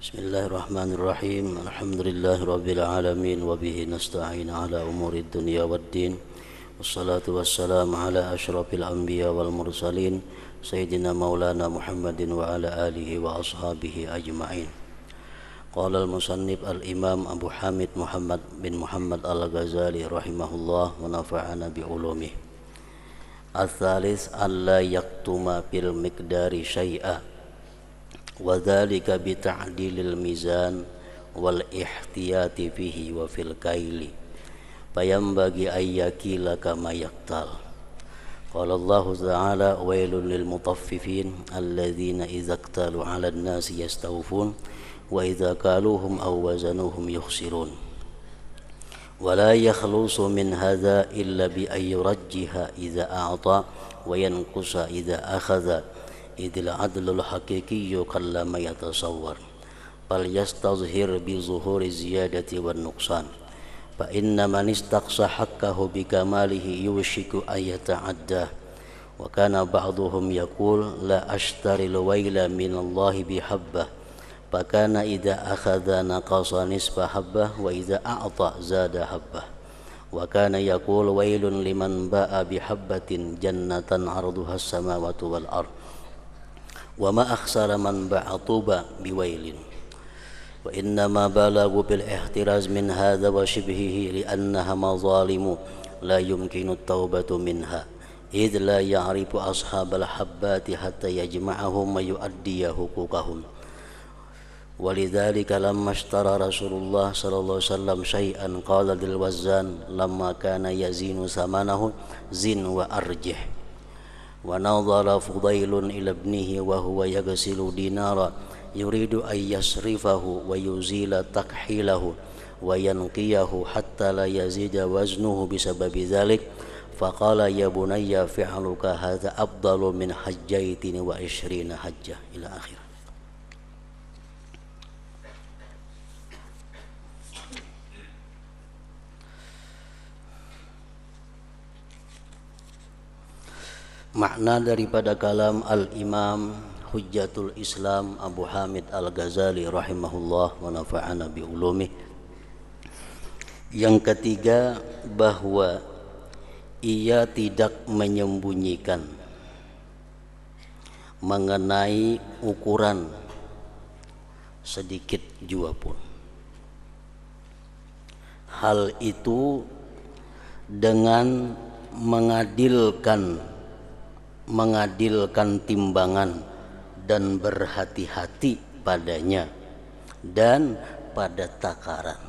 Bismillahirrahmanirrahim. Alhamdulillahirabbil alamin wa bihi nasta'in ala umuri dunya waddin. Wassalatu wassalamu ala asyrafil anbiya wal mursalin sayyidina maulana Muhammadin wa ala alihi wa ashabihi ajma'in. Qala al-musannif al-imam Abu Hamid Muhammad bin Muhammad al-Ghazali rahimahullah wa nafa'ana bi ulumih. Ats-tsalits alla yaktuma bil miqdari syai'a wa dzalika bi ta'dilil mizan wal ihtiyati fihi wa fil kaili fayambagi ayyakila kama yaktal. Qala Allah ta'ala wailul lil mutaffifin alladzina idza iktalu 'alan nasi yastawfun wa idza kaluhum aw wazanuhum yukhsirun. Wa la yakhlusu min hadza illa bi ayyurajjiha idza a'ta wa yanqusa idza akhadha idil adlul haqiqiyyu kallama yatasawwar fal yastazhir bi zuhuri ziyadati wan nuqsan fa inna man istaqsa haqqahu bi kamalihi yushiku ayata'adda wa kana ba'dhum yaqul la ashtaril waila minallahi bihabbah fa kana idza akhadha naqasa nisfa habbah wa idza a'ta zada habbah wa kana yaqul wailun liman ba'a bihabbatin jannatan 'arduha as-samawati wal ardh wa ma akhsara man ba'atuba biwailin wa inna ma balagu bil ihtiraz min hadha wa shibhihi li annaha mazalimu la yumkinu at-taubatu minha idh la ya'rifu ashabal habbati hatta yajma'ahum wa yu'addiya huquqahum walidhalika lamma ishtara Rasulullah sallallahu alaihi wasallam syai'an qala lil wazzan lamma kana yazinu samanahu zin wa arjih wa nadhara Fudailun ila ibnihi wa huwa yaghsilu dinara yuridu an yasrifahu wa yuzila takhilahu wa yanqiyahu hatta la yazida waznuhu bisababi dhalik faqala ya bunayya fi'luka hadha afdalu min hajjaitini wa 20 hajjah ila akhir. Makna daripada kalam Al-Imam Hujjatul Islam Abu Hamid Al-Ghazali rahimahullah wa nafa'ana bi ulumih. Yang ketiga, bahwa ia tidak menyembunyikan mengenai ukuran sedikit jua pun. Hal itu dengan mengadilkan timbangan dan berhati-hati padanya dan pada takaran.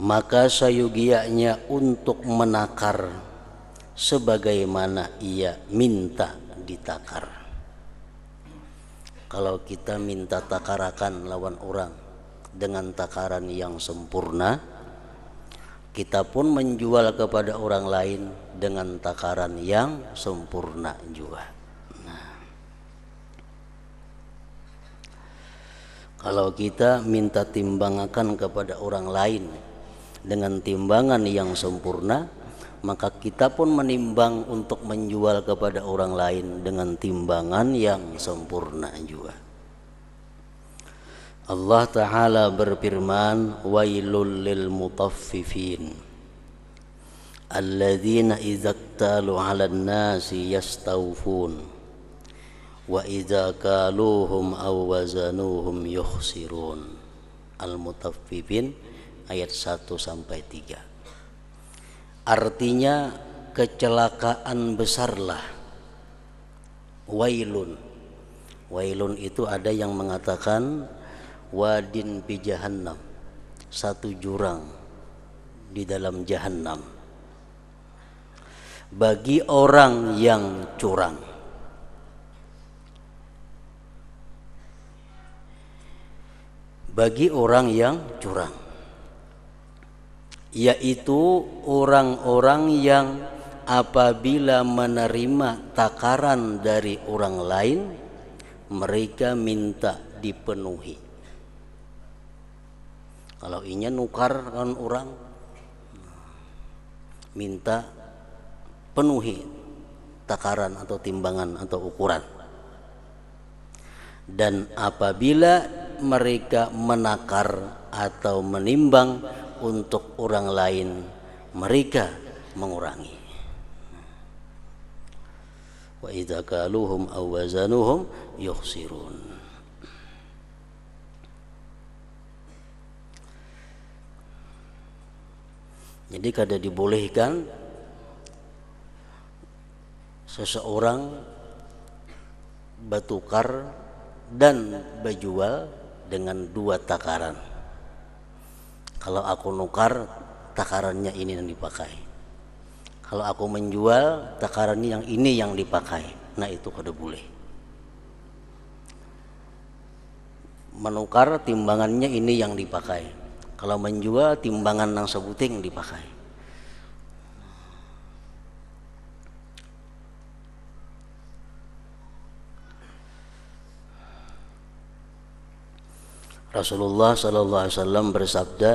Maka sayugianya untuk menakar sebagaimana ia minta ditakar. Kalau kita minta takarakan lawan orang dengan takaran yang sempurna, kita pun menjual kepada orang lain dengan takaran yang sempurna juga. Nah, kalau kita minta timbangakan kepada orang lain dengan timbangan yang sempurna, maka kita pun menimbang untuk menjual kepada orang lain dengan timbangan yang sempurna juga. Allah Ta'ala berfirman, wailul lil mutaffifin alladzina idza iktalu 'alan nasi yastawfun wa idza kaluhum aw wazanuhum yukhsirun. Al-Mutaffifin ayat 1 sampai 3. Artinya kecelakaan besarlah. Wailun itu ada yang mengatakan wadin fi jahannam, satu jurang di dalam jahannam bagi orang yang curang. Bagi orang yang curang, yaitu orang-orang yang apabila menerima takaran dari orang lain, mereka minta dipenuhi. Kalau inya nukar kan orang minta penuhi takaran atau timbangan atau ukuran. Dan apabila mereka menakar atau menimbang untuk orang lain, mereka mengurangi. Wa idza kaluhum aw wazanuhum yukhsirun. Jadi kada dibolehkan seseorang bertukar dan berjual dengan dua takaran. Kalau aku nukar, takarannya ini yang dipakai. Kalau aku menjual, takarannya yang ini yang dipakai. Nah, itu kada boleh. Menukar, timbangannya ini yang dipakai. Kalau menjual, timbangan yang sebuting dipakai. Rasulullah sallallahu alaihi wasallam bersabda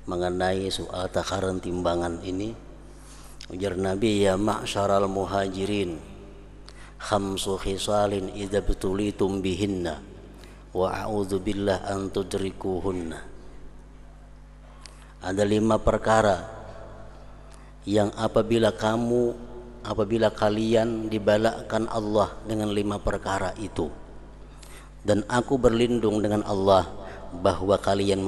mengenai soal takaran timbangan ini. Ujar Nabi, ya ma'syaral muhajirin, khamsu khisalin idza betulitum bihinna wa a'udzu billah an tudrikuhunna. Ada 5 perkara yang apabila kalian dibalakkan Allah dengan 5 perkara itu, dan aku berlindung dengan Allah bahwa kalian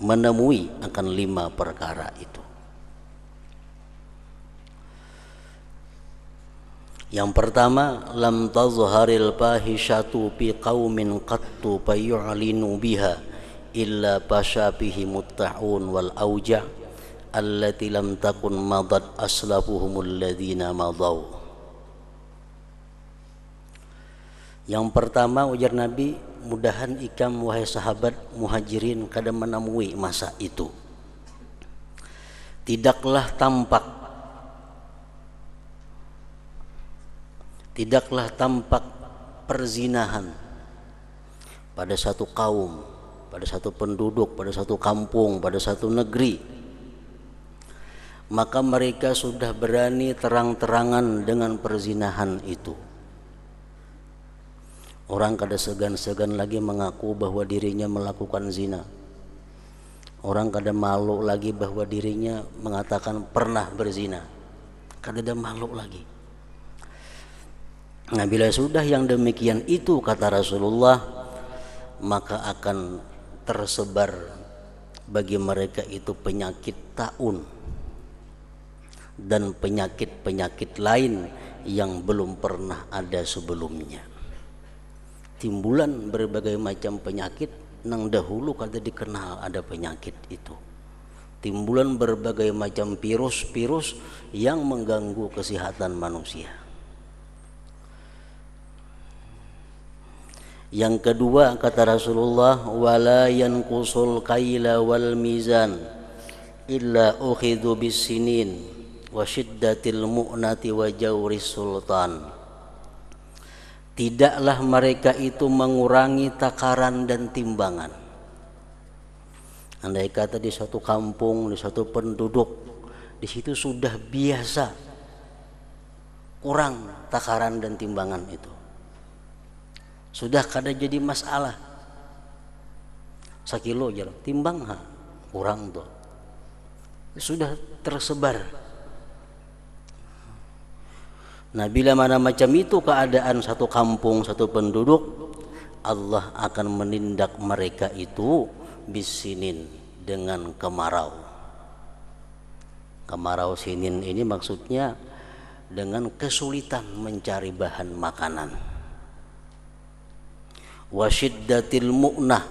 menemui akan 5 perkara itu. Yang pertama, lam tazharil fahishatu fi qaumin qattu fayu'linu biha illa pashabihi mutta'un wal auja' allati lam takun madat aslafuhumul ladzina madaw. Yang pertama, ujar Nabi, mudahan ikam wahai sahabat muhajirin kada menemui masa itu. Tidaklah tampak perzinahan pada satu kaum, pada satu penduduk, pada satu kampung, pada satu negeri. Maka mereka sudah berani terang-terangan dengan perzinahan itu. Orang kada segan-segan lagi mengaku bahwa dirinya melakukan zina. Orang kada malu lagi bahwa dirinya mengatakan pernah berzina. Kada ada malu lagi. Nah, bila sudah yang demikian itu, kata Rasulullah, maka akan tersebar bagi mereka itu penyakit taun dan penyakit-penyakit lain yang belum pernah ada sebelumnya. Timbulan berbagai macam penyakit nang dahulu kada dikenal ada penyakit itu. Timbulan berbagai macam virus-virus yang mengganggu kesehatan manusia. Yang kedua, kata Rasulullah, wala yanqusul kaila wal mizan illa ukhidhu bisinin wa syiddatil mu'nati wa jawris sultan. Tidaklah mereka itu mengurangi takaran dan timbangan. Andai kata di suatu kampung, di suatu penduduk, di situ sudah biasa kurang takaran dan timbangan itu, sudah kada jadi masalah. Sekilo aja timbang kurang tuh, sudah tersebar. Nah, bila mana macam itu keadaan satu kampung, satu penduduk, Allah akan menindak mereka itu bisinin, dengan kemarau. Kemarau sinin ini maksudnya dengan kesulitan mencari bahan makanan. Wasyiddatil mu'nah,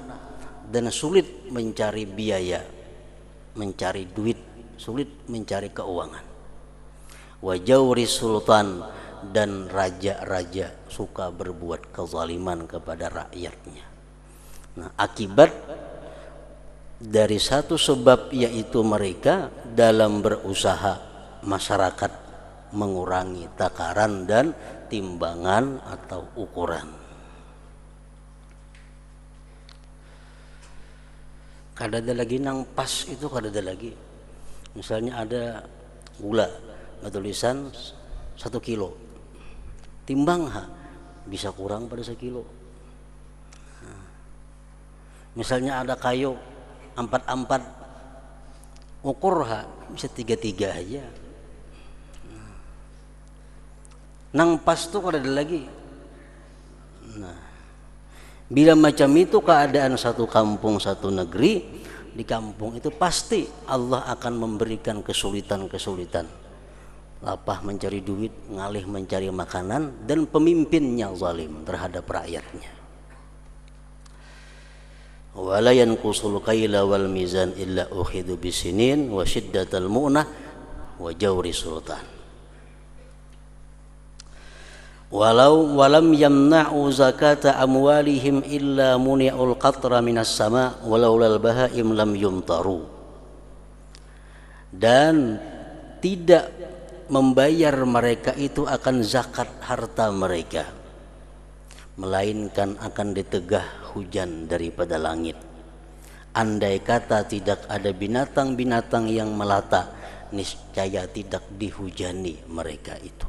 dan sulit mencari biaya, mencari duit, sulit mencari keuangan. Wa jawri sultan, dan raja-raja suka berbuat kezaliman kepada rakyatnya. Nah, akibat dari satu sebab yaitu mereka dalam berusaha masyarakat mengurangi takaran dan timbangan atau ukuran. Kada ada lagi nang pas itu, kada ada lagi. Misalnya ada gula tulisan 1 kilo, timbang bisa kurang pada sekilo. Misalnya ada kayu 4 ukurha bisa 3 aja. Nang pas tuh kalau ada lagi. Nah, bila macam itu keadaan satu kampung, satu negeri, di kampung itu pasti Allah akan memberikan kesulitan-kesulitan. Lapah mencari duit, ngalih mencari makanan, dan pemimpinnya zalim terhadap rakyatnya. Wala yanqusul qaila wal mizan illa ukhidu bisinin wa syiddatal mu'nah wa jawri sultan. Walam yamna'u zakata amwalihim illa muni'ul qatra minas sama' walaulal bahaim lam yumtaru. Dan tidak membayar mereka itu akan zakat harta mereka, melainkan akan ditegah hujan daripada langit. Andai kata tidak ada binatang-binatang yang melata, niscaya tidak dihujani mereka itu.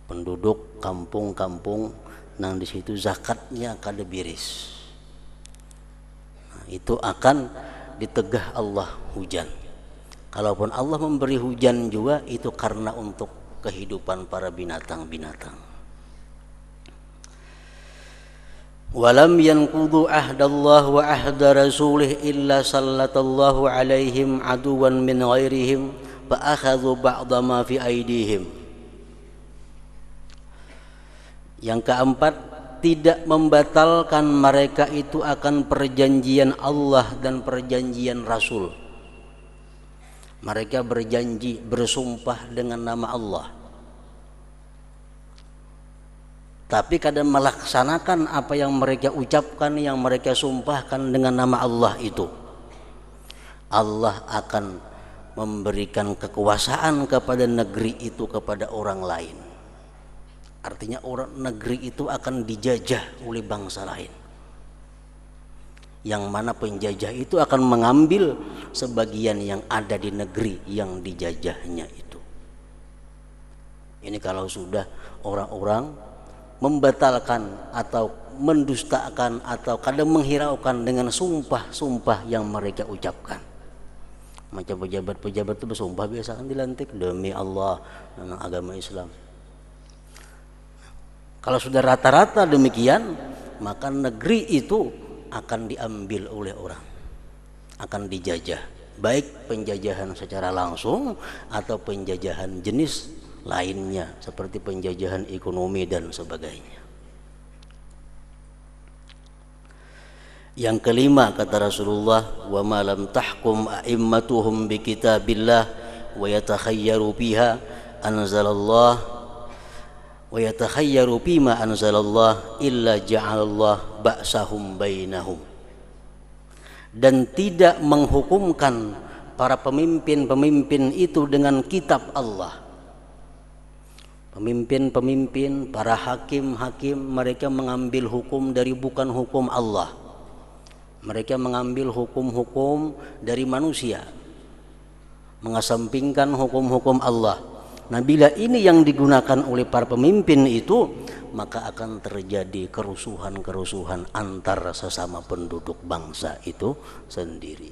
Penduduk kampung-kampung nang di situ zakatnya kada biris. Nah, itu akan ditegah Allah hujan. Kalaupun Allah memberi hujan juga itu karena untuk kehidupan para binatang-binatang. Walam yanqudu ahdallah wa ahda rasulih illa sallatallahu alaihim aduwan min ghairihim fa akhadhu ba'da ma fi aidihim. Yang keempat, tidak membatalkan mereka itu akan perjanjian Allah dan perjanjian Rasul. Mereka berjanji, bersumpah dengan nama Allah, tapi kadang melaksanakan apa yang mereka ucapkan, yang mereka sumpahkan dengan nama Allah itu. Allah akan memberikan kekuasaan kepada negeri itu kepada orang lain. Artinya orang negeri itu akan dijajah oleh bangsa lain, yang mana penjajah itu akan mengambil sebagian yang ada di negeri yang dijajahnya itu. Ini kalau sudah orang-orang membatalkan atau mendustakan atau kadang menghiraukan dengan sumpah-sumpah yang mereka ucapkan. Macam pejabat-pejabat itu bersumpah biasa kan dilantik demi Allah dan agama Islam. Kalau sudah rata-rata demikian, maka negeri itu akan diambil oleh orang, akan dijajah, baik penjajahan secara langsung atau penjajahan jenis lainnya seperti penjajahan ekonomi dan sebagainya. Yang kelima kata Rasulullah, wa ma lam tahkum a'immatuhum bi kitabillah wa yatakhayyaru biha anzalallah wa yatakhayyaru bima anzalallah illa ja'alallah ba'sahum bainahum. Dan tidak menghukumkan para pemimpin-pemimpin itu dengan kitab Allah. Pemimpin-pemimpin, para hakim-hakim, mereka mengambil hukum dari bukan hukum Allah. Mereka mengambil hukum-hukum dari manusia, mengesampingkan hukum-hukum Allah. Nah, bila ini yang digunakan oleh para pemimpin itu, maka akan terjadi kerusuhan-kerusuhan antara sesama penduduk bangsa itu sendiri.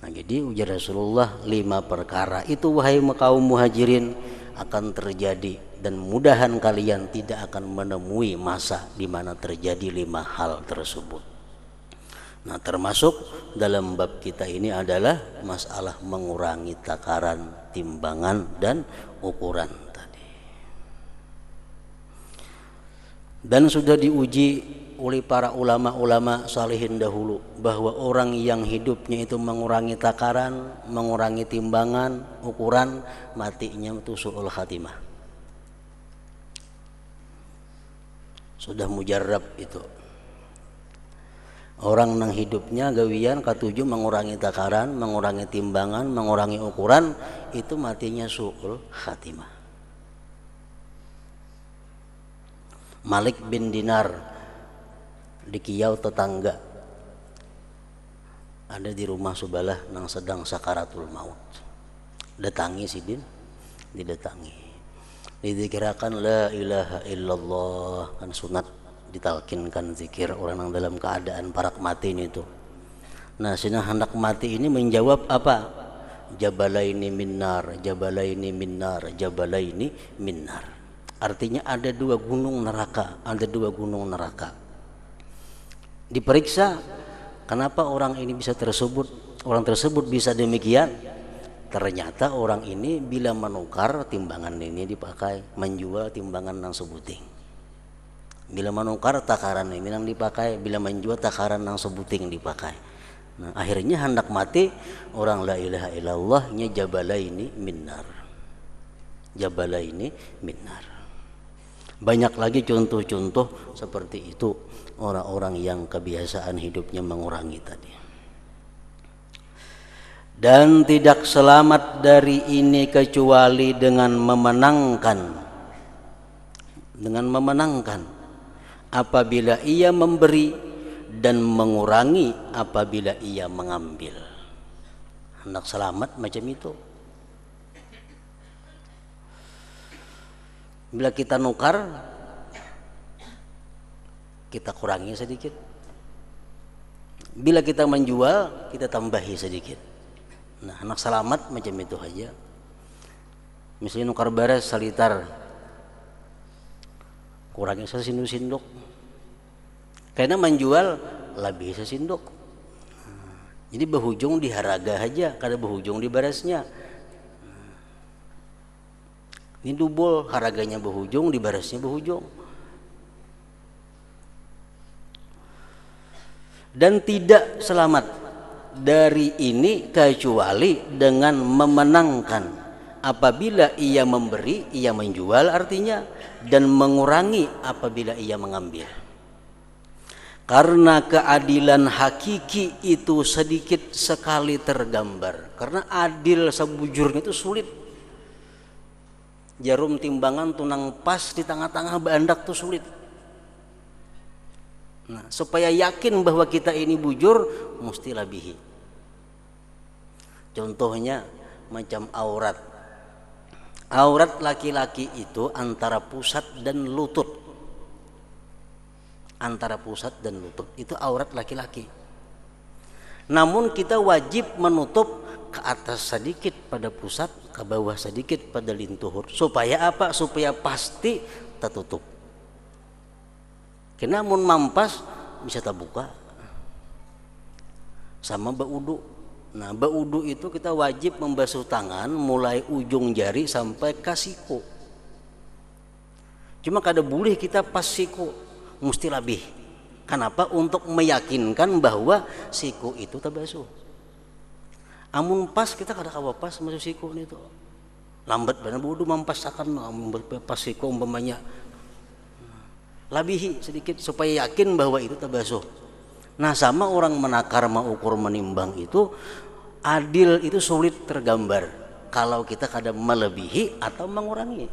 Nah, jadi ujar Rasulullah 5 perkara itu wahai kaum muhajirin akan terjadi, dan mudahan kalian tidak akan menemui masa di mana terjadi 5 hal tersebut. Nah, termasuk dalam bab kita ini adalah masalah mengurangi takaran, timbangan dan ukuran tadi. Dan sudah diuji oleh para ulama-ulama salihin dahulu bahwa orang yang hidupnya itu mengurangi takaran, mengurangi timbangan, ukuran, matinya itu su'ul khatimah. Sudah mujarrab itu. Orang nang hidupnya gawian katuju mengurangi takaran, mengurangi timbangan, mengurangi ukuran, itu matinya su'ul khatimah. Malik bin Dinar di Kiau tetangga, ada di rumah sebelah nang sedang sakaratul maut. Datangi sidin, didatangi. Dizikirakan la ilaha illallah, kan sunat ditalkinkan zikir orang yang dalam keadaan parak mati itu. Nah, sini hendak mati ini menjawab apa? Jabalaini minnar, jabalaini minnar, jabalaini minnar. Artinya ada dua gunung neraka, ada dua gunung neraka. Diperiksa, kenapa orang ini bisa orang tersebut bisa demikian? Ternyata orang ini bila menukar timbangan ini dipakai, menjual timbangan nang sebuting. Bila menukar takaran ini nang dipakai, bila menjual takaran nang sebuting dipakai. Nah, akhirnya hendak mati orang la ilaha illallah nya jabalaini minnar. Jabalaini minnar. Banyak lagi contoh-contoh seperti itu orang-orang yang kebiasaan hidupnya mengurangi tadi. Dan tidak selamat dari ini kecuali dengan memenangkan apabila ia memberi dan mengurangi apabila ia mengambil. Hendak selamat macam itu. Bila kita nukar, kita kurangi sedikit. Bila kita menjual, kita tambahi sedikit. Nah, anak selamat macam itu aja. Misalnya nukar beres salitar, kurangi sesinduk-sinduk. Karena menjual lebih sesinduk. Jadi berhujung di haraga aja, kada berhujung di beresnya. Ini double, haraganya berhujung, di beresnya berhujung. Dan tidak selamat dari ini kecuali dengan memenangkan apabila ia memberi, ia menjual artinya, dan mengurangi apabila ia mengambil. Karena keadilan hakiki itu sedikit sekali tergambar. Karena adil sebujurnya itu sulit. Jarum timbangan tunang pas di tengah-tengah bandak itu sulit. Nah, supaya yakin bahwa kita ini bujur, mesti labihi. Contohnya macam aurat. Aurat laki-laki itu antara pusat dan lutut. Antara pusat dan lutut itu aurat laki-laki. Namun kita wajib menutup ke atas sedikit pada pusat, ke bawah sedikit pada lintuhur. Supaya apa? Supaya pasti tertutup. Karena mun mampas bisa terbuka. Sama baudu. Nah, baudu itu kita wajib membasuh tangan mulai ujung jari sampai ke siku. Cuma kada boleh kita pas siku, mesti lebih. Kenapa? Untuk meyakinkan bahwa siku itu terbasuh. Amun pas kita kada kawa pas masuk siku itu. Lambat benar baudu mampas akan pas siku umpamanya. Labihi sedikit supaya yakin bahwa itu terbasuh. Nah, sama orang menakar, mengukur, menimbang itu adil itu sulit tergambar kalau kita kadang melebihi atau mengurangi.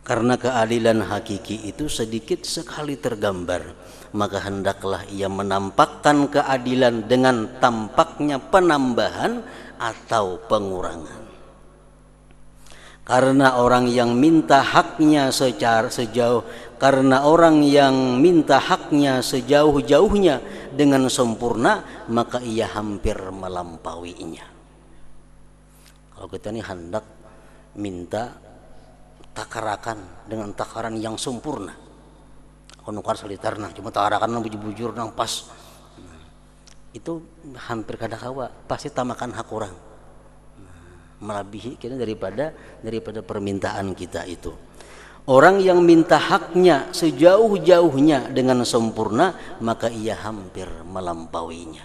Karena keadilan hakiki itu sedikit sekali tergambar, maka hendaklah ia menampakkan keadilan dengan tampaknya penambahan atau pengurangan. Karena orang yang minta haknya sejauh-jauhnya dengan sempurna, maka ia hampir melampauinya. Kalau kita ini hendak minta takarakan dengan takaran yang sempurna, nukar salitar nah cuma takarakan nang bujur-bujur nang pas, itu hampir kada kawa, pasti tamakan hak orang. Melebihi kita daripada permintaan kita itu. Orang yang minta haknya sejauh-jauhnya dengan sempurna, maka ia hampir melampauinya.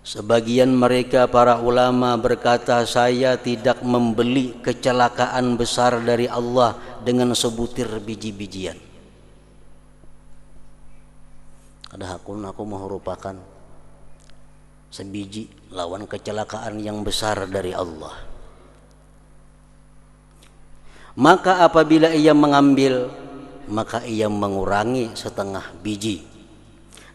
Sebagian mereka para ulama berkata, saya tidak membeli kecelakaan besar dari Allah dengan sebutir biji-bijian. Ada aku merupakan sebiji lawan kecelakaan yang besar dari Allah. Maka apabila ia mengambil, maka ia mengurangi setengah biji.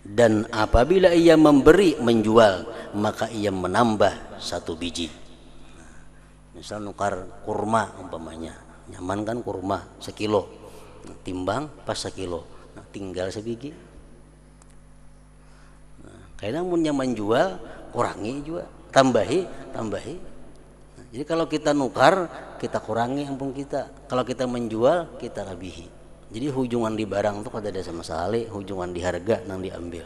Dan apabila ia memberi, menjual, maka ia menambah 1 biji. Misal nukar kurma umpamanya, nyaman kan kurma 1 kilo, timbang pas 1 kilo, nah, tinggal sebiji. Kadang mun nyaman jual, kurangi juga, tambahi. Nah, jadi kalau kita nukar, kita kurangi ampun kita. Kalau kita menjual, kita lebihi. Jadi hujungan di barang itu kada ada sama sekali, hujungan di harga nang diambil.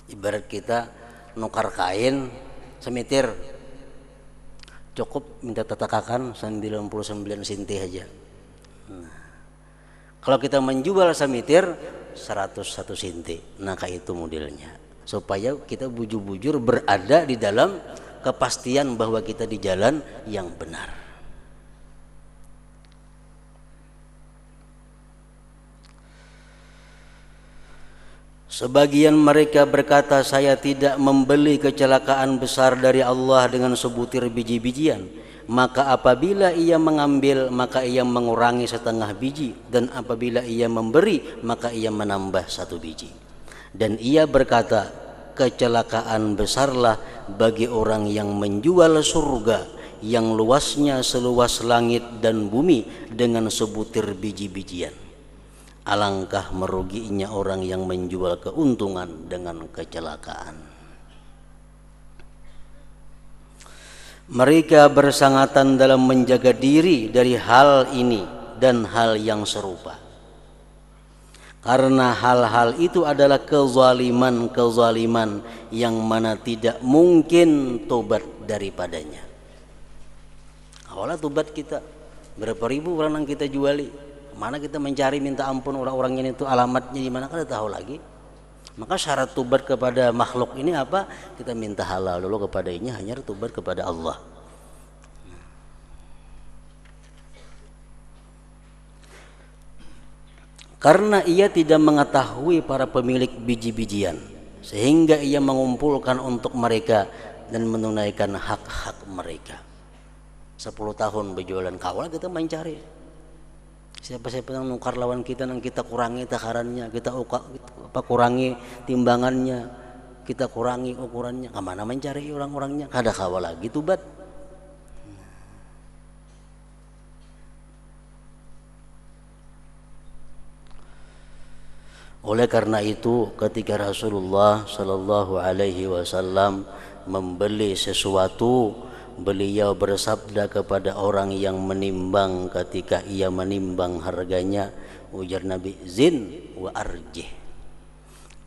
Ibarat kita nukar kain semitir, cukup minta tetakakan 99 cm aja. Nah, kalau kita menjual semitir 101 cm, nah kayak itu modelnya. Supaya kita bujur-bujur berada di dalam kepastian bahwa kita di jalan yang benar. Sebagian mereka berkata, saya tidak membeli kecelakaan besar dari Allah dengan sebutir biji-bijian. Maka apabila ia mengambil, maka ia mengurangi 1/2 biji. Dan apabila ia memberi, maka ia menambah 1 biji. Dan ia berkata, kecelakaan besarlah bagi orang yang menjual surga yang luasnya seluas langit dan bumi dengan sebutir biji-bijian. Alangkah meruginya orang yang menjual keuntungan dengan kecelakaan. Mereka bersangatan dalam menjaga diri dari hal ini dan hal yang serupa. Karena hal-hal itu adalah kezaliman yang mana tidak mungkin tobat daripadanya. Awalnya tobat kita berapa ribu orang yang kita juali, mana kita mencari minta ampun orang-orangnya itu, alamatnya di mana kada tahu lagi. Maka syarat tobat kepada makhluk ini apa? Kita minta halal dulu kepadanya, hanya tobat kepada Allah. Karena ia tidak mengetahui para pemilik biji-bijian, sehingga ia mengumpulkan untuk mereka dan menunaikan hak-hak mereka. 10 tahun berjualan kawal kita mencari siapa-siapa yang nukar lawan kita, yang kita kurangi takarannya, kita kurangi timbangannya, kita kurangi ukurannya. Kemana mencari orang-orangnya? Kada kawal lagi tobat. Oleh karena itu, ketika Rasulullah Shallallahu Alaihi Wasallam membeli sesuatu, beliau bersabda kepada orang yang menimbang ketika ia menimbang harganya, ujar Nabi, zin wa arjih,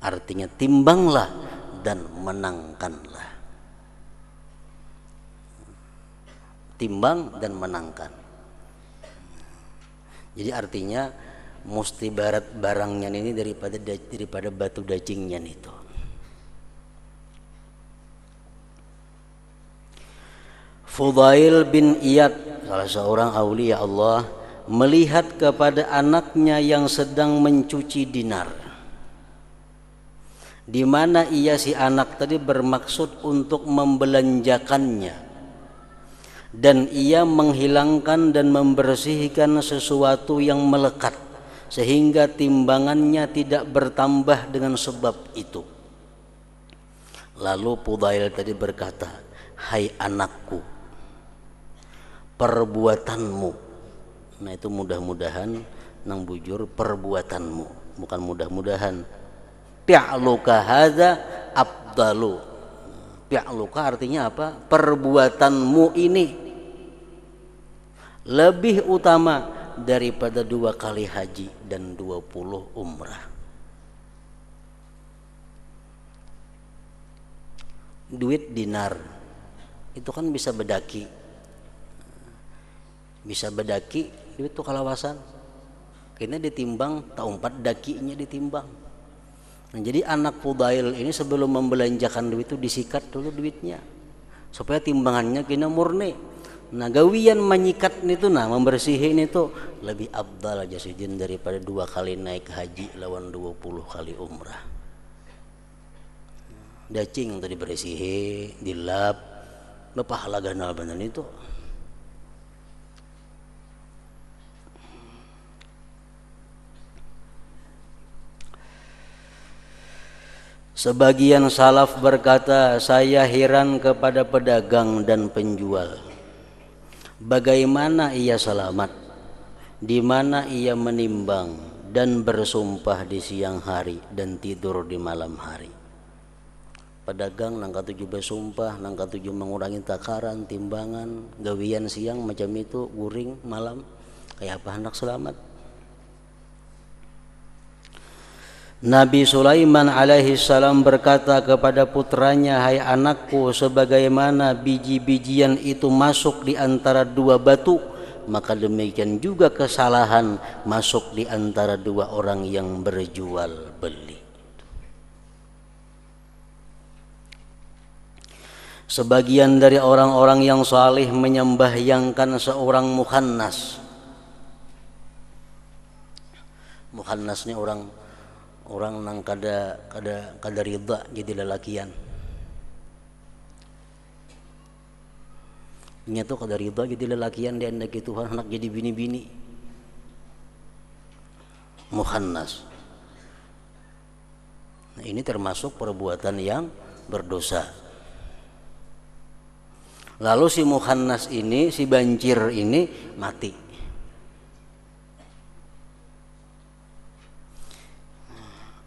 artinya timbanglah dan menangkanlah. Timbang dan menangkan. Jadi artinya mesti barat barangnya ini daripada batu dacingnya itu. Fudail bin Iyad, salah seorang aulia Allah, melihat kepada anaknya yang sedang mencuci dinar, di mana ia si anak tadi bermaksud untuk membelanjakannya, dan ia menghilangkan dan membersihkan sesuatu yang melekat sehingga timbangannya tidak bertambah dengan sebab itu. Lalu Fudail tadi berkata, hai anakku, perbuatanmu, nah itu mudah-mudahan nang bujur perbuatanmu, bukan mudah-mudahan. Fi'luka hadza afdalu. Fi'luka artinya apa? Perbuatanmu ini lebih utama daripada 2 kali haji dan 20 umrah. Duit dinar itu kan bisa bedaki, duit itu kalawasan, kini ditimbang tak 4 dakinya ditimbang. Nah, jadi anak Fudail ini sebelum membelanjakan duit itu disikat dulu duitnya supaya timbangannya kena murni. Nah, gawian menyikat itu, nah membersihin itu lebih abdal aja sejin daripada 2 kali naik haji lawan 20 kali umrah. Dacing tadi bersihin, dilap, bepahala ganal bener itu. Sebagian salaf berkata, saya heran kepada pedagang dan penjual. Bagaimana ia selamat, di mana ia menimbang dan bersumpah di siang hari dan tidur di malam hari. Pedagang nangka tujuh bersumpah, nangka tujuh mengurangi takaran, timbangan, gawian siang macam itu, guring malam, kayak apa hendak selamat. Nabi Sulaiman alaihi salam berkata kepada putranya, hai anakku, sebagaimana biji-bijian itu masuk di antara dua batu, maka demikian juga kesalahan masuk di antara dua orang yang berjual beli. Sebagian dari orang-orang yang salih menyembahyangkan seorang mukhannas. Mukhannas ini orang nang kada ridha jadi lelakian. Nya tuh kada ridha jadi lelakian, dia hendak Tuhan hendak jadi bini-bini. Mukhannas. Nah, ini termasuk perbuatan yang berdosa. Lalu si mukhannas ini, si banjir ini mati.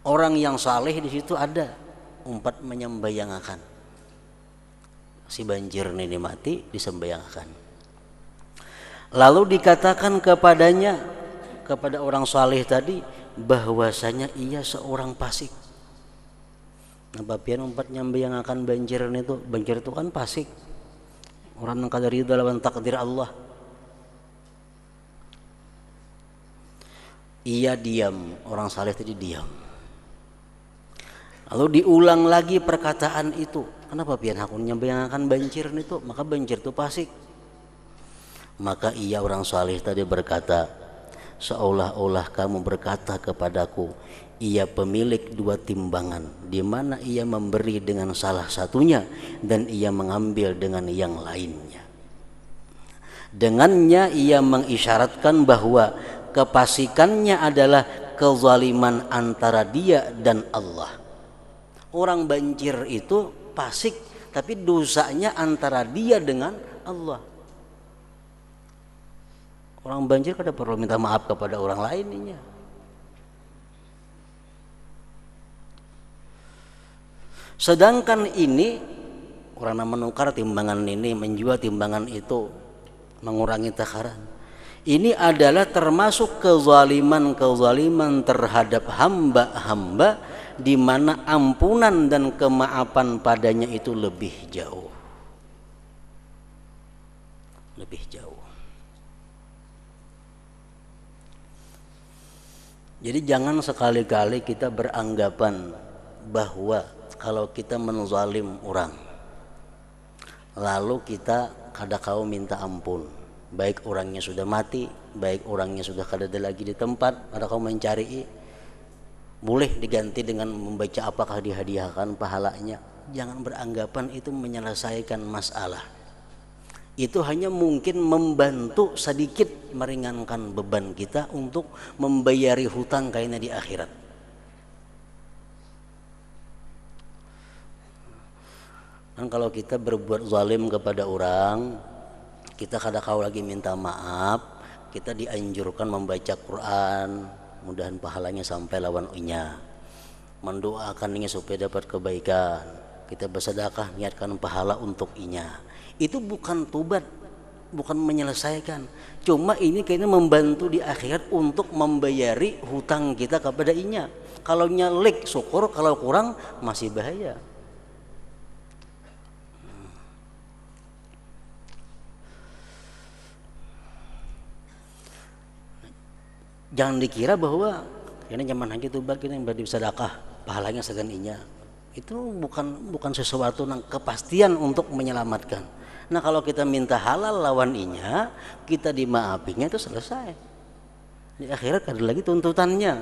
Orang yang saleh di situ ada umpat menyembayangakan. Si banjir ini mati disembayangakan. Lalu dikatakan kepadanya, kepada orang saleh tadi, bahwasanya ia seorang fasik. Nah, bapian umpat nyembayangakan banjir itu, banjir itu kan fasik. Orang yang kada ridha lawan takdir Allah. Ia diam, orang saleh tadi diam. Lalu diulang lagi perkataan itu. Kenapa pian aku nyembayangakan banjir itu? Maka banjir itu fasik. Maka ia orang saleh tadi berkata, seolah-olah kamu berkata kepadaku, ia pemilik dua timbangan, di mana ia memberi dengan salah satunya dan ia mengambil dengan yang lainnya. Dengannya ia mengisyaratkan bahwa kefasikannya adalah kezaliman antara dia dan Allah. Orang banjir itu fasik, tapi dosanya antara dia dengan Allah. Orang banjir kada perlu minta maaf kepada orang lainnya. Sedangkan ini orang yang menukar timbangan ini, menjual timbangan itu, mengurangi takaran, ini adalah termasuk kezaliman terhadap hamba-hamba, di mana ampunan dan kemaafan padanya itu lebih jauh. Lebih jauh. Jadi jangan sekali-kali kita beranggapan bahwa kalau kita menzalim orang, lalu kita kada kau minta ampun, baik orangnya sudah mati, baik orangnya sudah kada ada lagi di tempat, kada kau mencari, boleh diganti dengan membaca apakah dihadiahkan pahalanya. Jangan beranggapan itu menyelesaikan masalah. Itu hanya mungkin membantu sedikit meringankan beban kita untuk membayari hutang kayaknya di akhirat. Dan kalau kita berbuat zalim kepada orang, kita kada kau lagi minta maaf, kita dianjurkan membaca Quran, mudahan pahalanya sampai lawan inya. Mendoakannya supaya dapat kebaikan. Kita bersedekah, niatkan pahala untuk inya. Itu bukan tobat, bukan menyelesaikan. Cuma ini kayaknya membantu di akhirat untuk membayari hutang kita kepada inya. Kalau nyalik syukur, kalau kurang masih bahaya. Jangan dikira bahwa ini zaman haji tubat kita yang bersedekah pahalanya segan inya. Itu bukan sesuatu yang kepastian untuk menyelamatkan. Nah, kalau kita minta halal lawan inya, kita dimaafinya itu selesai. Di akhirat ada lagi tuntutannya.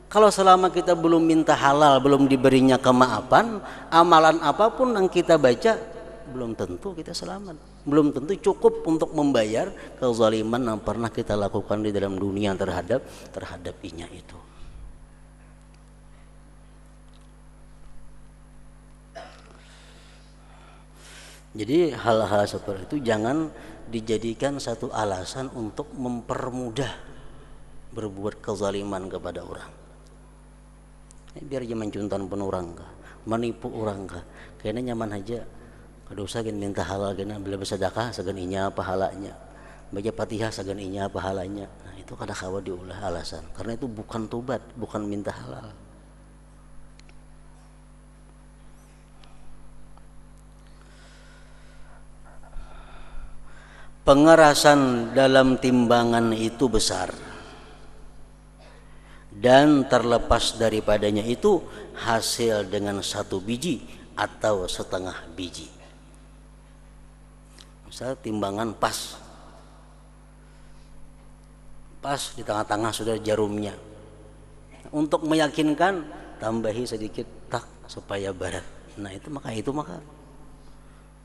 Kalau selama kita belum minta halal, belum diberinya kemaafan, amalan apapun yang kita baca belum tentu kita selamat. Belum tentu cukup untuk membayar kezaliman yang pernah kita lakukan di dalam dunia terhadap inya itu. Jadi hal-hal seperti itu jangan dijadikan satu alasan untuk mempermudah berbuat kezaliman kepada orang. Biar jangan cuntan pun orang kah, menipu orang kah, kayaknya nyaman aja. Kada usah kan minta halal kena bila bersedekah sagan inya pahalanya. Baca Fatihah sagan inya pahalanya. Nah, itu kada kawa diulah alasan. Karena itu bukan tobat, bukan minta halal. Pengerasan dalam timbangan itu besar, dan terlepas daripadanya itu hasil dengan 1 biji atau setengah biji. Misal timbangan pas di tengah-tengah sudah jarumnya. Untuk meyakinkan tambahi sedikit tak supaya barat. Nah itu maka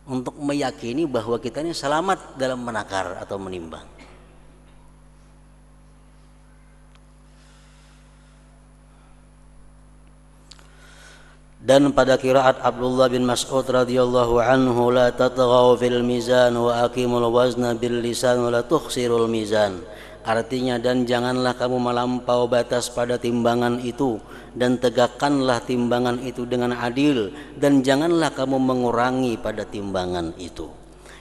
untuk meyakini bahwa kita ini selamat dalam menakar atau menimbang. Dan pada qiraat Abdullah bin Mas'ud radhiyallahu anhu, la tatghaw fil mizan wa aqimul wazna bil lisan wa la tukhsirul mizan. Artinya, dan janganlah kamu melampau batas pada timbangan itu, dan tegakkanlah timbangan itu dengan adil, dan janganlah kamu mengurangi pada timbangan itu,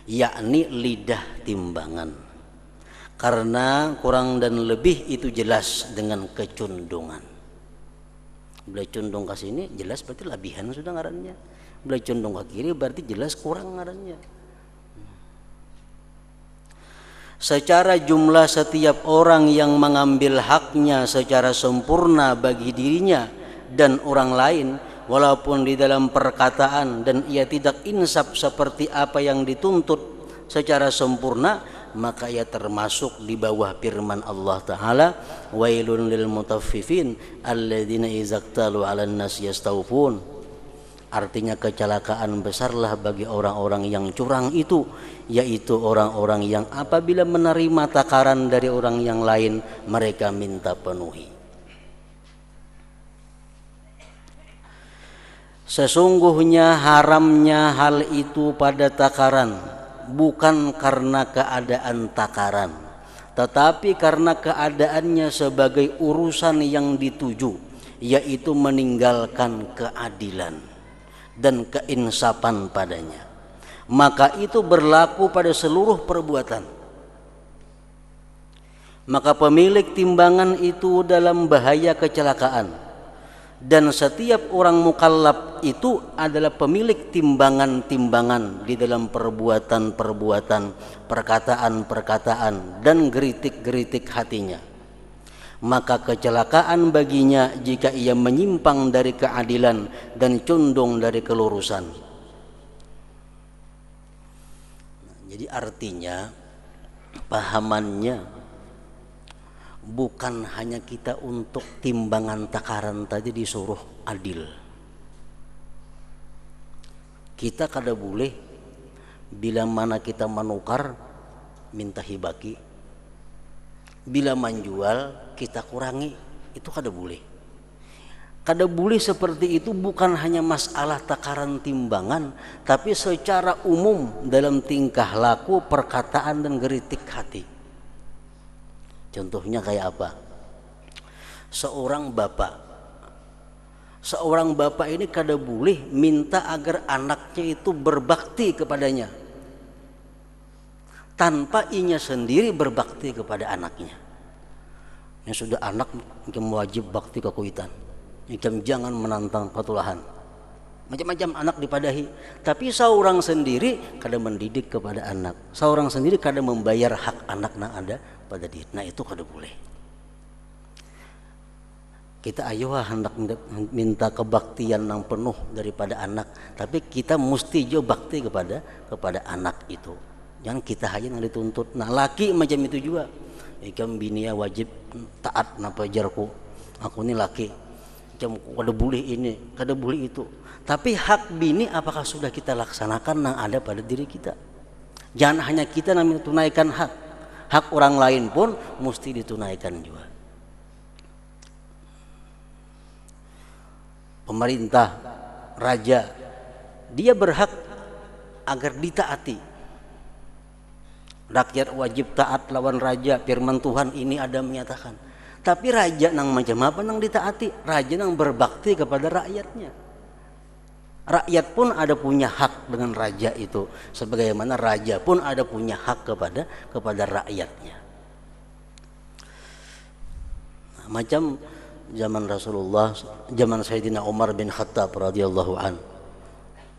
yakni lidah timbangan. Karena kurang dan lebih itu jelas dengan kecundungan. Bila condong ke sini jelas berarti lebihan sudah ngarannya. Bila condong ke kiri berarti jelas kurang ngarannya. Secara jumlah setiap orang yang mengambil haknya secara sempurna bagi dirinya dan orang lain, walaupun di dalam perkataan, dan ia tidak insaf seperti apa yang dituntut secara sempurna, maka ia termasuk di bawah firman Allah Ta'ala, wailun lil mutaffifin alladzina izaqtalu 'alan nas yastawfun. Artinya kecelakaan besarlah bagi orang-orang yang curang itu, yaitu orang-orang yang apabila menerima takaran dari orang yang lain mereka minta penuhi. Sesungguhnya haramnya hal itu pada takaran bukan karena keadaan takaran, tetapi karena keadaannya sebagai urusan yang dituju, yaitu meninggalkan keadilan dan keinsafan padanya. Maka itu berlaku pada seluruh perbuatan. Maka pemilik timbangan itu dalam bahaya kecelakaan, dan setiap orang mukallaf itu adalah pemilik timbangan-timbangan di dalam perbuatan-perbuatan, perkataan-perkataan, dan geritik-geritik hatinya. Maka kecelakaan baginya jika ia menyimpang dari keadilan dan condong dari kelurusan. Jadi artinya pahamannya bukan hanya kita untuk timbangan takaran tadi disuruh adil. Kita kada boleh bila mana kita menukar minta hibaki, bila menjual kita kurangi, itu kada boleh. Kada boleh seperti itu, bukan hanya masalah takaran timbangan, tapi secara umum dalam tingkah laku, perkataan, dan geritik hati. Contohnya kayak apa? Seorang bapak ini kada boleh minta agar anaknya itu berbakti kepadanya tanpa inya sendiri berbakti kepada anaknya. Yang sudah anak ikam wajib bakti kekuitan, ikam jangan menantang patulahan, macam-macam anak dipadahi. Tapi seorang sendiri kada mendidik kepada anak, seorang sendiri kada membayar hak anak yang ada pada diri. Nah itu kada boleh. Kita ayuh hendak minta kebaktian yang penuh daripada anak, tapi kita mesti jo bakti kepada anak itu. Jangan kita hanya yang dituntut. Nah laki macam itu juga. Ikam binia wajib taat napa jarku. Aku ini laki. Ikam kada boleh ini, kada boleh itu. Tapi hak bini apakah sudah kita laksanakan yang ada pada diri kita? Jangan hanya kita yang tunaikan hak. Hak orang lain pun mesti ditunaikan juga. Pemerintah, raja, dia berhak agar ditaati. Rakyat wajib taat lawan raja, firman Tuhan ini ada menyatakan. Tapi raja nang macam apa nang ditaati? Raja nang berbakti kepada rakyatnya. Rakyat pun ada punya hak dengan raja itu, sebagaimana raja pun ada punya hak kepada rakyatnya. Nah, macam zaman Rasulullah, zaman Sayyidina Umar bin Khattab radhiyallahu an,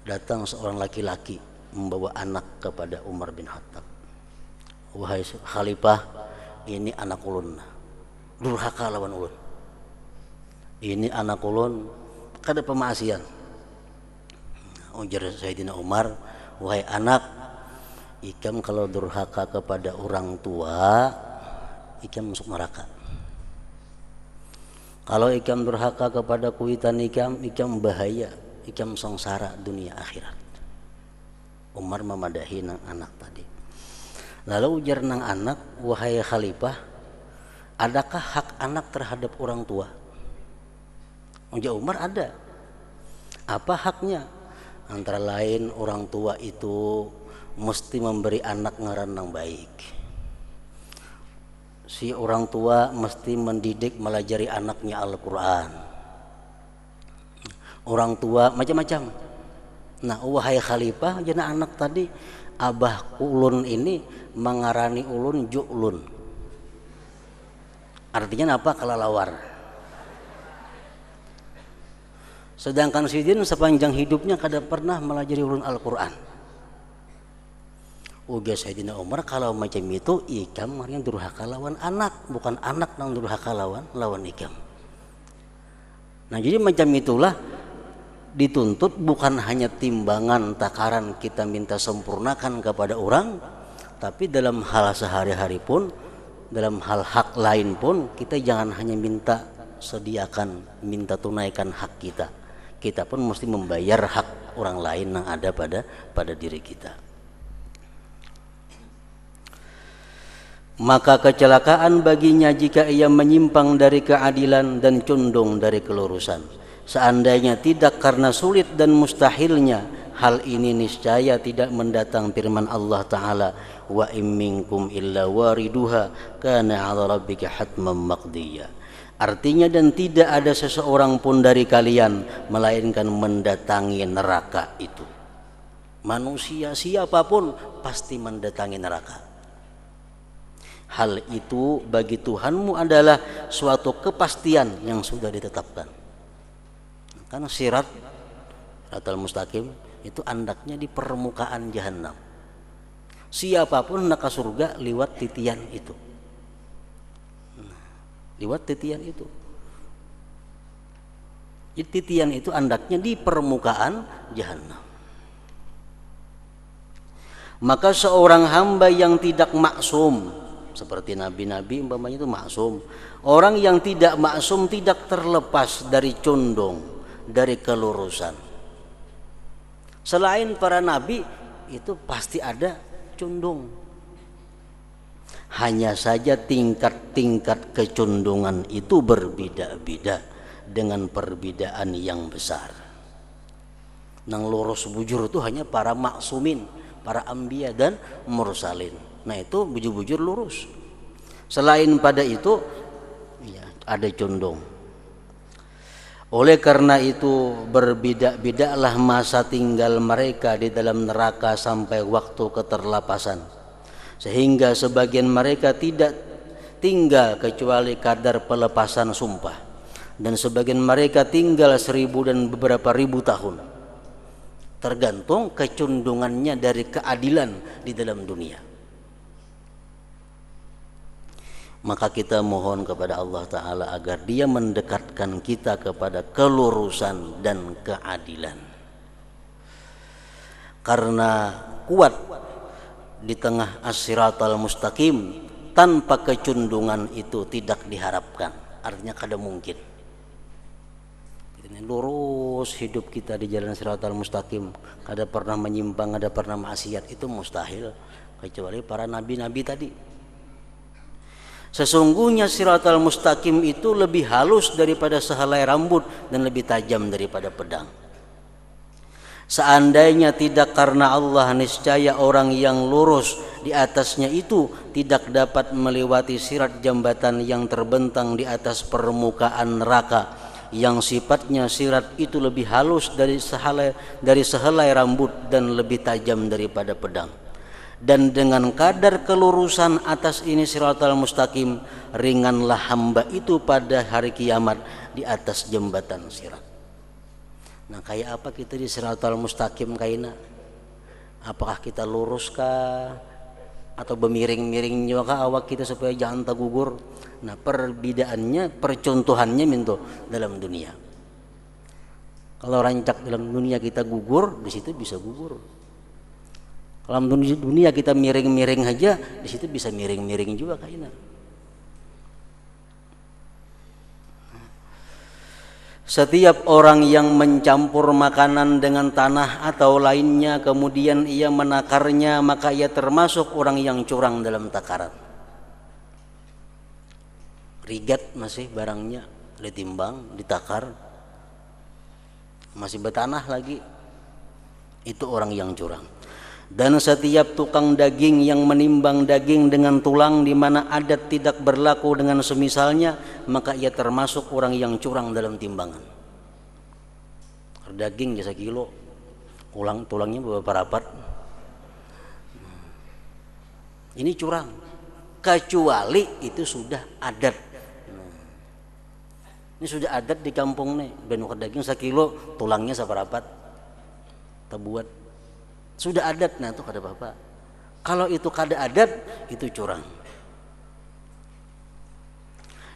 datang seorang laki-laki membawa anak kepada Umar bin Khattab. Wahai khalifah, ini anak ulun durhaka lawan ulun. Ini anak ulun kada pemaasian. Ujar Sayyidina Umar, wahai anak, ikam kalau durhaka kepada orang tua, ikam masuk neraka. Kalau ikam durhaka kepada kuitan ikam bahaya, ikam sengsara dunia akhirat. Umar memadahi nang anak tadi. Lalu ujar nang anak, wahai khalifah, adakah hak anak terhadap orang tua? Ujar Umar, ada. Apa haknya? Antara lain orang tua itu mesti memberi anak ngaran yang baik. Si orang tua mesti mendidik melajari anaknya Al-Quran. Orang tua macam-macam. Nah, wahai khalifah, jana anak tadi, abah ulun ini mengarani ulun ju'lun. Artinya apa? Kelelawar. Sedangkan Sidin sepanjang hidupnya kada pernah melajari ulun Al-Quran. Uga Sayyidina Umar, kalau macam itu ikam yang durhaka lawan anak, bukan anak yang durhaka lawan ikam. Nah, jadi macam itulah dituntut bukan hanya timbangan takaran kita minta sempurnakan kepada orang, tapi dalam hal sehari-hari pun, dalam hal hak lain pun, kita jangan hanya minta sediakan, minta tunaikan hak kita. Kita pun mesti membayar hak orang lain yang ada pada diri kita. Maka kecelakaan baginya jika ia menyimpang dari keadilan dan condong dari kelurusan. Seandainya tidak karena sulit dan mustahilnya, hal ini niscaya tidak mendatang firman Allah Ta'ala, wa imminkum illa wariduha kana 'ala rabbika hatman maqdiyya. Artinya, dan tidak ada seseorang pun dari kalian melainkan mendatangi neraka itu. Manusia siapapun pasti mendatangi neraka. Hal itu bagi Tuhanmu adalah suatu kepastian yang sudah ditetapkan. Karena siratal mustaqim itu andaknya di permukaan jahanam. Siapapun nak ke surga lewat titian itu. Lewat titian itu. Titian itu andaknya di permukaan jahanam. Maka seorang hamba yang tidak maksum, seperti nabi-nabi umpamanya itu maksum. Orang yang tidak maksum tidak terlepas dari condong, dari kelurusan. Selain para nabi itu pasti ada condong. Hanya saja tingkat-tingkat kecondongan itu berbeda-beda dengan perbedaan yang besar. Nang lurus bujur itu hanya para maksumin, para anbiya dan mursalin. Nah, itu bujur-bujur lurus. Selain pada itu ya, ada condong. Oleh karena itu berbeda-bedalah masa tinggal mereka di dalam neraka sampai waktu keterlapasan. Sehingga sebagian mereka tidak tinggal kecuali kadar pelepasan sumpah, dan sebagian mereka tinggal 1000 dan beberapa ribu tahun, tergantung kecondongannya dari keadilan di dalam dunia. Maka kita mohon kepada Allah Ta'ala agar Dia mendekatkan kita kepada kelurusan dan keadilan. Karena kuat di tengah as-siratal mustaqim tanpa kecondongan itu tidak diharapkan. Artinya kada mungkin. Ini lurus hidup kita di jalan siratal mustaqim, kada pernah menyimpang, kada pernah maksiat, itu mustahil kecuali para nabi-nabi tadi. Sesungguhnya siratal mustaqim itu lebih halus daripada sehelai rambut dan lebih tajam daripada pedang. Seandainya tidak karena Allah, niscaya orang yang lurus di atasnya itu tidak dapat melewati sirat jambatan yang terbentang di atas permukaan neraka, yang sifatnya sirat itu lebih halus dari sehelai rambut dan lebih tajam daripada pedang. Dan dengan kadar kelurusan atas ini siratal mustaqim, ringanlah hamba itu pada hari kiamat di atas jembatan sirat. Nah, kayak apa kita di siratal mustaqim kaina? Apakah kita lurus kah atau bemiring-miring juga kah awak kita supaya jangan tergugur? Nah, perbedaannya, percontohannya minto dalam dunia. Kalau rancak dalam dunia kita gugur, di situ bisa gugur. Kalau dunia kita miring-miring aja, di situ bisa miring-miring juga kaina. Setiap orang yang mencampur makanan dengan tanah atau lainnya kemudian ia menakarnya, maka ia termasuk orang yang curang dalam takaran. Rigat masih barangnya ditimbang, ditakar, masih bertanah lagi, itu orang yang curang. Dan setiap tukang daging yang menimbang daging dengan tulang di mana adat tidak berlaku dengan semisalnya, maka ia termasuk orang yang curang dalam timbangan. Daging jasa kilo, tulangnya beberapa rapat. Ini curang, kecuali itu sudah adat. Ini sudah adat di kampung nih, benuk daging sekilo, tulangnya seperapat, terbuat. Sudah adat, nah itu kada apa-apa. Kalau itu kada adat, itu curang.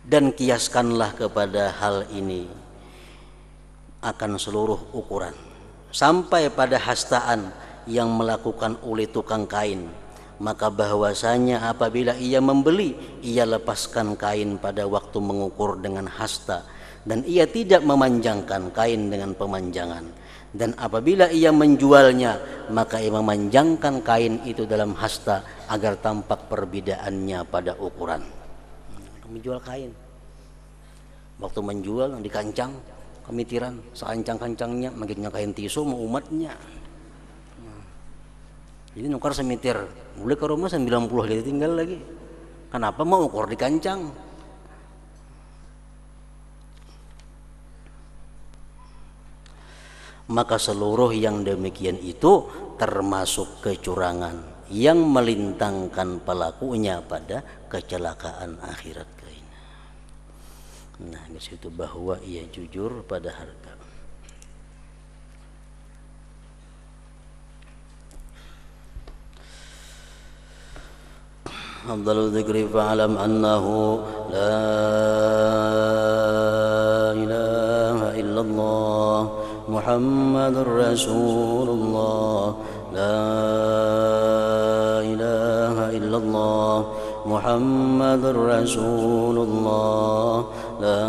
Dan kiaskanlah kepada hal ini akan seluruh ukuran, sampai pada hastaan yang melakukan oleh tukang kain. Maka bahwasanya apabila ia membeli, ia lepaskan kain pada waktu mengukur dengan hasta, dan ia tidak memanjangkan kain dengan pemanjangan. Dan apabila ia menjualnya, maka ia memanjangkan kain itu dalam hasta agar tampak perbedaannya pada ukuran. Menjual kain, waktu menjual dikancang, kemitiran sekancang-kancangnya, maksudnya kain tisu mau umatnya. Jadi nukar semitir, boleh ke rumah 90 dia tinggal lagi. Kenapa mau ukur dikancang? Maka seluruh yang demikian itu termasuk kecurangan yang melintangkan pelakunya pada kecelakaan akhirat. Nah, di situ bahwa ia jujur pada harga. Afdalul dzikri fa'lam annahu la ilaha illallah Muhammadur Rasulullah, la ilaha illallah Muhammadur Rasulullah, la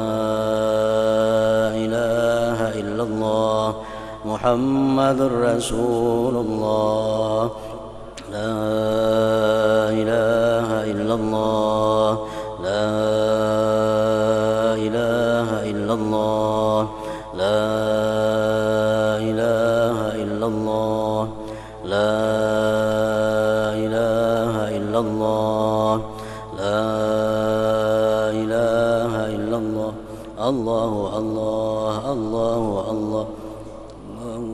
ilaha illallah Muhammadur Rasulullah, la ilaha illallah, la ilaha illallah, la ilaha illallah, la ilaha illallah, la ilaha illallah. Allahu Allah, Allahu Allah,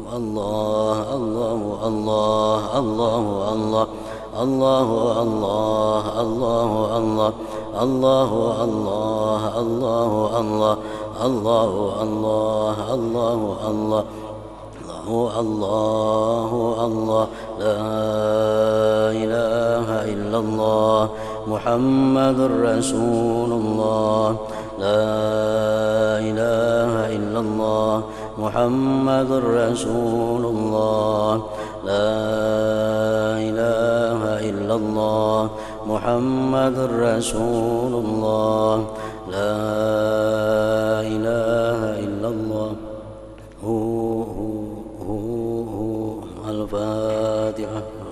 Allah, Allahu Allah, Allahu Allah, Allahu Allah, Allahu Allah, Allahu Allah, Allahu Allah, Allahu Allah, Allahu Allah, Allahu Allah, la ilaha illallah Muhammadur Rasulullah, la ilaha illallah Muhammadur Rasulullah, la ilaha illallah Muhammadur Rasulullah, la ilaha illallah. Al-Fatihah.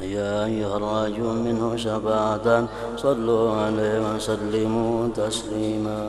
يا أيها الراجون منه شفاعة صلوا عليه وسلموا تسليما